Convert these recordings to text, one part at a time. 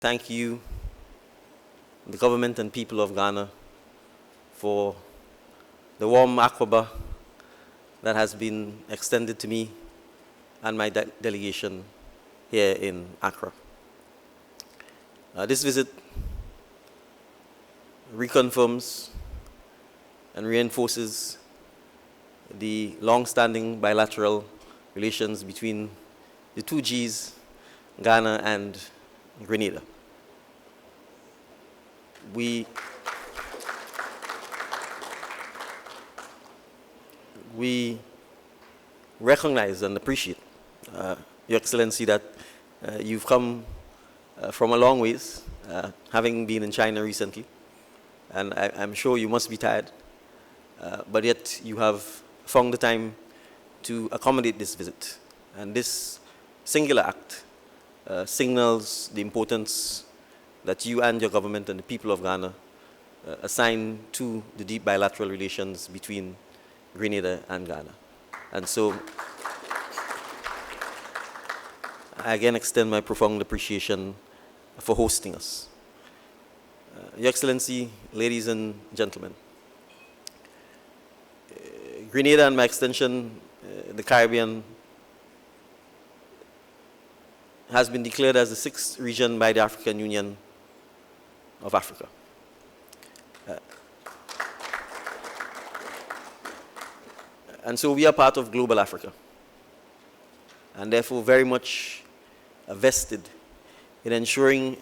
thank you, the government and people of Ghana, for the warm akwaba that has been extended to me and my delegation here in Accra. This visit reconfirms and reinforces the long-standing bilateral relations between the two Gs, Ghana and Grenada. We recognize and appreciate, Your Excellency, that you've come from a long ways, having been in China recently, and I'm sure you must be tired, but yet you have found the time to accommodate this visit. And this singular act signals the importance that you and your government and the people of Ghana assign to the deep bilateral relations between Grenada and Ghana. And so I again extend my profound appreciation for hosting us. Your Excellency, ladies and gentlemen, Grenada and by extension, the Caribbean, has been declared as the sixth region by the African Union of Africa. And so we are part of global Africa, and therefore very much vested in ensuring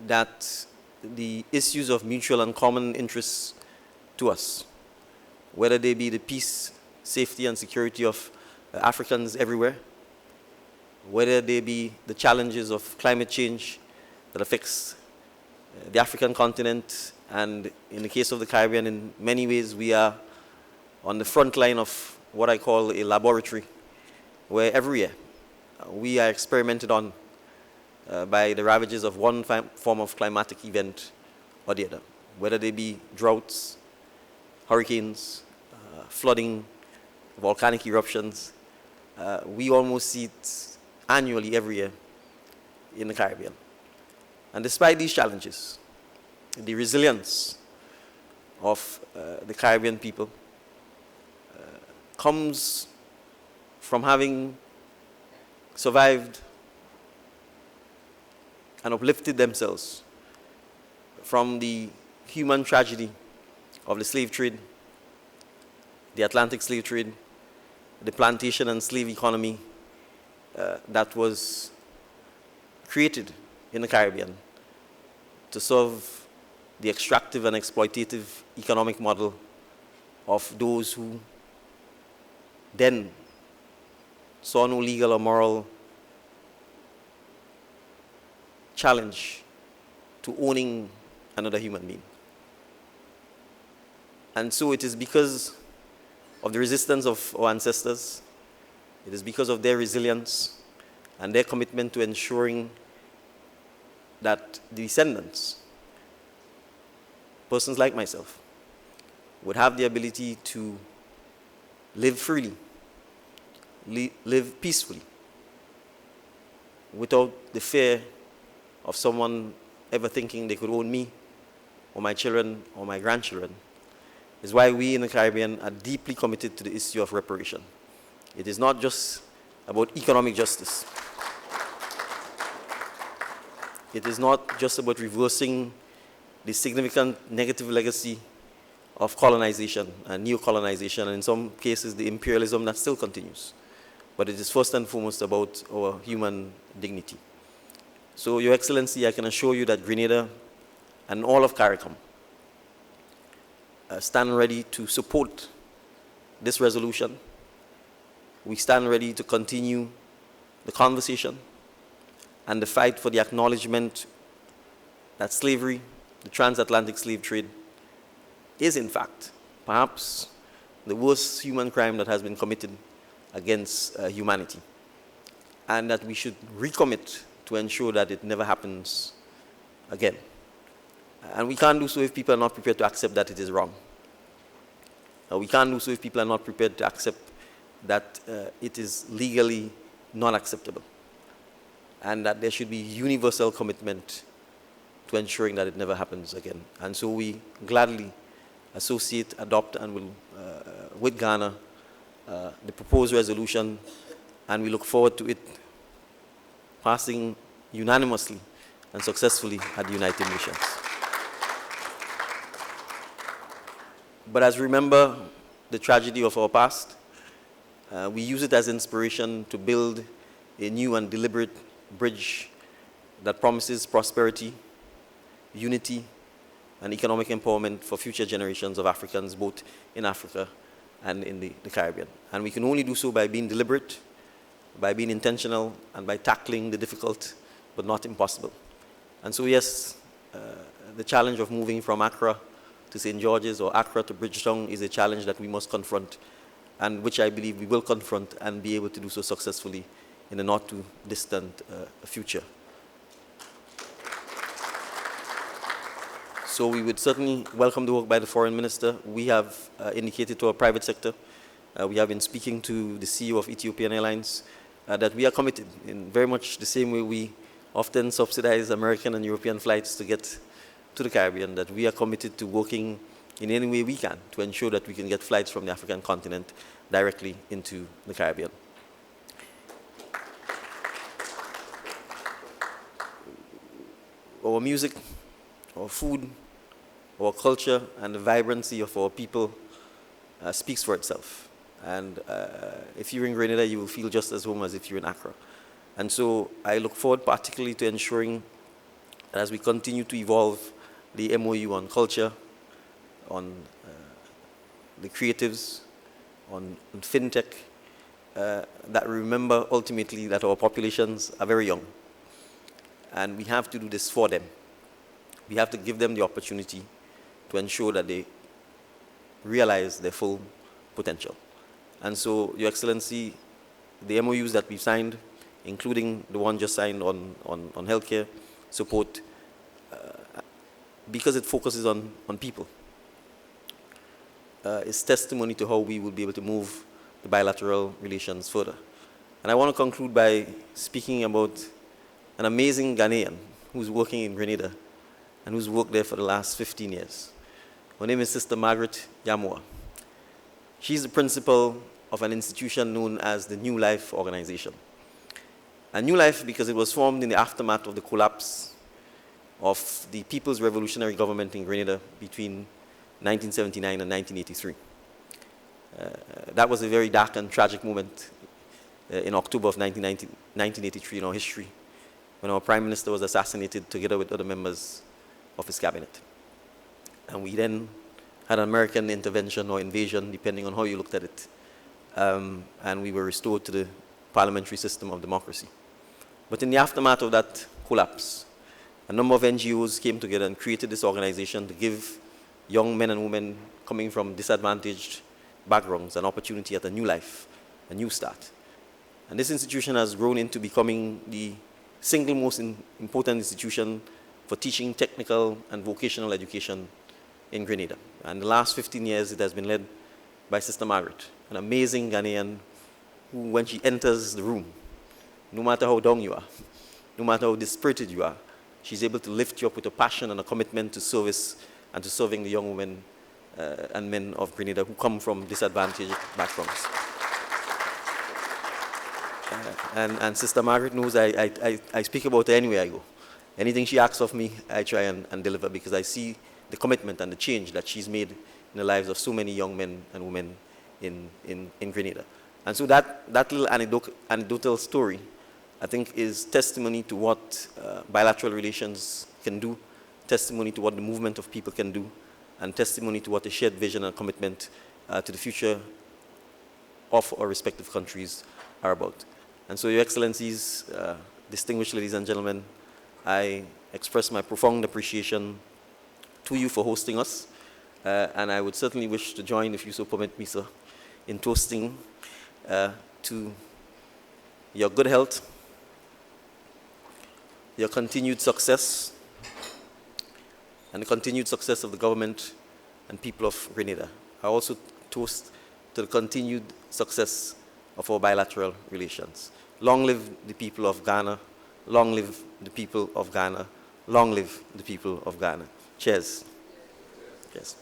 that the issues of mutual and common interests to us, whether they be the peace, safety, and security of Africans everywhere, whether they be the challenges of climate change that affects the African continent, and in the case of the Caribbean, in many ways we are on the front line of what I call a laboratory, where every year we are experimented on by the ravages of one form of climatic event or the other, whether they be droughts, hurricanes, flooding, volcanic eruptions. We almost see it annually every year in the Caribbean. And despite these challenges, the resilience of the Caribbean people comes from having survived and uplifted themselves from the human tragedy of the slave trade, the Atlantic slave trade, the plantation and slave economy that was created in the Caribbean to serve the extractive and exploitative economic model of those who then saw no legal or moral challenge to owning another human being. And so it is because of the resistance of our ancestors, it is because of their resilience and their commitment to ensuring that the descendants, persons like myself, would have the ability to live freely, live peacefully, without the fear of someone ever thinking they could own me or my children or my grandchildren, is why we in the Caribbean are deeply committed to the issue of reparation. It is not just about economic justice. It is not just about reversing the significant negative legacy of colonization and neo-colonization, and in some cases the imperialism that still continues. But it is first and foremost about our human dignity. So, Your Excellency, I can assure you that Grenada and all of CARICOM stand ready to support this resolution. We stand ready to continue the conversation and the fight for the acknowledgement that slavery, the transatlantic slave trade, is in fact perhaps the worst human crime that has been committed against humanity, and that we should recommit to ensure that it never happens again. And we can't do so if people are not prepared to accept that it is wrong. We can't do so if people are not prepared to accept that it is legally not acceptable, and that there should be universal commitment to ensuring that it never happens again. And so we gladly associate, adopt, and will, with Ghana, the proposed resolution, and we look forward to it passing unanimously and successfully at the United Nations. But as we remember the tragedy of our past, we use it as inspiration to build a new and deliberate bridge that promises prosperity, unity, and economic empowerment for future generations of Africans, both in Africa and in the Caribbean. And we can only do so by being deliberate, by being intentional, and by tackling the difficult but not impossible. And so yes, the challenge of moving from Accra to St. George's or Accra to Bridgetown is a challenge that we must confront, and which I believe we will confront and be able to do so successfully in a not too distant future. So we would certainly welcome the work by the Foreign Minister. We have indicated to our private sector, we have been speaking to the CEO of Ethiopian Airlines, that we are committed in very much the same way we often subsidize American and European flights to get to the Caribbean, that we are committed to working in any way we can to ensure that we can get flights from the African continent directly into the Caribbean. Our music, our food, our culture, and the vibrancy of our people speaks for itself. And if you're in Grenada, you will feel just as home as if you're in Accra. And so I look forward particularly to ensuring that as we continue to evolve the MOU on culture, on the creatives, on fintech, that we remember ultimately that our populations are very young. And we have to do this for them. We have to give them the opportunity to ensure that they realize their full potential. And so, Your Excellency, the MOUs that we've signed, including the one just signed on healthcare support, because it focuses on people, is testimony to how we will be able to move the bilateral relations further. And I want to conclude by speaking about an amazing Ghanaian who's working in Grenada and who's worked there for the last 15 years. Her name is Sister Margaret Yamoa. She's the principal of an institution known as the New Life Organization. And New Life because it was formed in the aftermath of the collapse of the People's Revolutionary Government in Grenada between 1979 and 1983. That was a very dark and tragic moment in October of 1983 in our history, when our Prime Minister was assassinated together with other members of his cabinet. And we then had an American intervention or invasion, depending on how you looked at it. And we were restored to the parliamentary system of democracy. But in the aftermath of that collapse, a number of NGOs came together and created this organization to give young men and women coming from disadvantaged backgrounds an opportunity at a new life, a new start. And this institution has grown into becoming the single most important institution for teaching technical and vocational education in Grenada. And the last 15 years, it has been led by Sister Margaret, an amazing Ghanaian who, when she enters the room, no matter how down you are, no matter how dispirited you are, she's able to lift you up with a passion and a commitment to service and to serving the young women and men of Grenada who come from disadvantaged backgrounds. And Sister Margaret knows I speak about her anywhere I go. Anything she asks of me, I try and deliver, because I see the commitment and the change that she's made in the lives of so many young men and women in Grenada. And so that little anecdotal story, I think, is testimony to what bilateral relations can do, testimony to what the movement of people can do, and testimony to what a shared vision and commitment to the future of our respective countries are about. And so, Your Excellencies, distinguished ladies and gentlemen, I express my profound appreciation to you for hosting us, and I would certainly wish to join, if you so permit me, sir, in toasting to your good health, your continued success, and the continued success of the government and people of Grenada. I also toast to the continued success of our bilateral relations. Long live the people of Ghana. Long live the people of Ghana. Long live the people of Ghana. Cheers. Cheers.